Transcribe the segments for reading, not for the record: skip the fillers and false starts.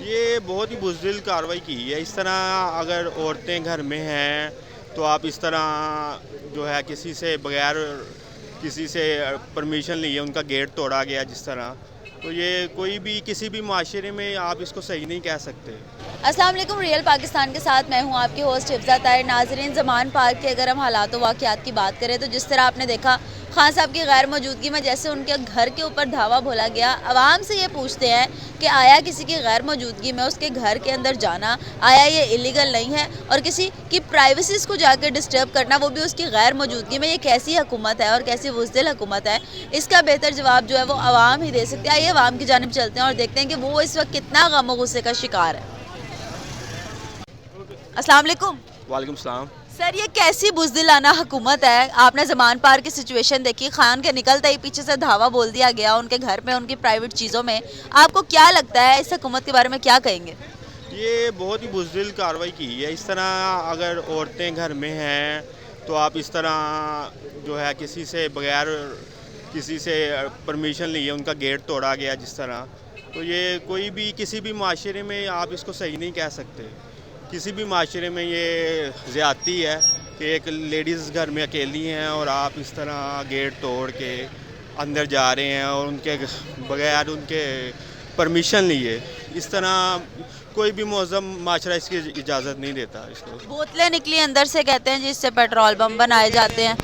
یہ بہت ہی بزدل کارروائی کی ہے. اس طرح اگر عورتیں گھر میں ہیں تو آپ اس طرح جو ہے کسی سے بغیر کسی سے پرمیشن لیے ان کا گیٹ توڑا گیا جس طرح، تو یہ کوئی بھی کسی بھی معاشرے میں آپ اس کو صحیح نہیں کہہ سکتے. السلام علیکم، ریئل پاکستان کے ساتھ میں ہوں آپ کی ہوسٹ حفظہ طاہر. ناظرین، زمان پارک کے اگر ہم حالات و واقعات کی بات کریں تو جس طرح آپ نے دیکھا خان صاحب کی غیر موجودگی میں جیسے ان کے گھر کے اوپر دھاوا بولا گیا. عوام سے یہ پوچھتے ہیں کہ آیا کسی کی غیر موجودگی میں اس کے گھر کے اندر جانا آیا یہ ایلیگل نہیں ہے، اور کسی کی پرائیویسیز کو جا کے ڈسٹرب کرنا وہ بھی اس کی غیر موجودگی میں، یہ کیسی حکومت ہے اور کیسی بزدل حکومت ہے؟ اس کا بہتر جواب جو ہے وہ عوام ہی دے سکتے ہیں. آئیے عوام کی جانب چلتے ہیں اور دیکھتے ہیں کہ وہ اس وقت کتنا غم و غصے کا شکار ہے. السلام علیکم. وعلیکم السلام. سر، یہ کیسی بزدلانہ حکومت ہے؟ آپ نے زمان پارک کی سچویشن دیکھی، خان کے نکلتے ہی پیچھے سے دھاوا بول دیا گیا ان کے گھر میں، ان کی پرائیویٹ چیزوں میں. آپ کو کیا لگتا ہے اس حکومت کے بارے میں کیا کہیں گے؟ یہ بہت ہی بزدل کارروائی کی ہے. اس طرح اگر عورتیں گھر میں ہیں تو آپ اس طرح جو ہے کسی سے بغیر کسی سے پرمیشن لیے ان کا گیٹ توڑا گیا جس طرح، تو یہ کوئی بھی کسی بھی معاشرے میں آپ اس کو صحیح نہیں کہہ سکتے. کسی بھی معاشرے میں یہ زیادتی ہے کہ ایک لیڈیز گھر میں اکیلی ہیں اور آپ اس طرح گیٹ توڑ کے اندر جا رہے ہیں اور ان کے بغیر ان کے پرمیشن لیے. اس طرح کوئی بھی معظم معاشرہ اس کی اجازت نہیں دیتا. اس کو بوتلیں نکلی اندر سے، کہتے ہیں جس سے پیٹرول بم بنائے جاتے ہیں.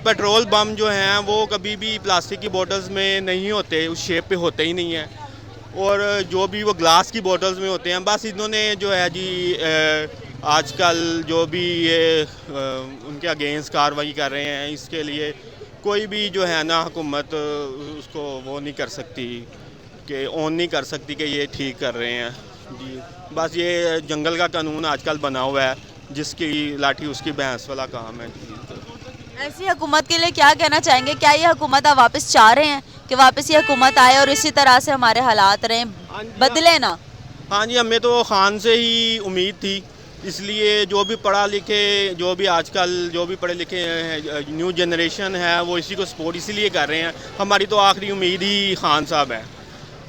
پیٹرول بم جو ہیں وہ کبھی بھی پلاسٹک کی بوٹلز میں نہیں ہوتے، اس شیپ پہ ہوتے ہی نہیں ہیں. اور جو بھی وہ گلاس کی بوٹلز میں ہوتے ہیں، بس انہوں نے جو ہے جی آج کل جو بھی یہ ان کے اگینسٹ کارروائی کر رہے ہیں، اس کے لیے کوئی بھی جو ہے نا حکومت اس کو وہ نہیں کر سکتی کہ اون نہیں کر سکتی کہ یہ ٹھیک کر رہے ہیں. جی بس یہ جنگل کا قانون آج کل بنا ہوا ہے، جس کی لاٹھی اس کی بھینس والا کام ہے. جی ایسی حکومت کے لیے کیا کہنا چاہیں گے؟ کیا یہ حکومت آپ واپس چاہ رہے ہیں کہ واپس یہ حکومت آئے اور اسی طرح سے ہمارے حالات رہیں، بدلے نا؟ ہاں جی، ہمیں تو خان سے ہی امید تھی. اس لیے جو بھی پڑھا لکھے، جو بھی آج کل جو بھی پڑھے لکھے نیو جنریشن ہے وہ اسی کو سپورٹ اسی لیے کر رہے ہیں. ہماری تو آخری امید ہی خان صاحب ہے.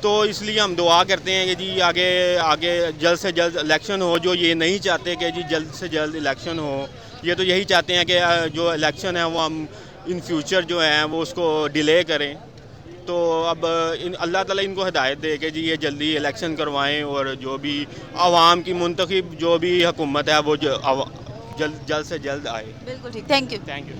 تو اس لیے ہم دعا کرتے ہیں کہ جی آگے جلد سے جلد الیکشن ہو. جو یہ نہیں چاہتے کہ جی جلد سے جلد الیکشن ہو، یہ تو یہی چاہتے ہیں کہ جو الیکشن ہے وہ ہم ان فیوچر جو ہیں وہ اس کو ڈیلے کریں. تو اب اللہ تعالیٰ ان کو ہدایت دے کہ جی یہ جلدی الیکشن کروائیں اور جو بھی عوام کی منتخب جو بھی حکومت ہے وہ جلد سے جلد آئے. بالکل ٹھیک. Thank you. Thank you.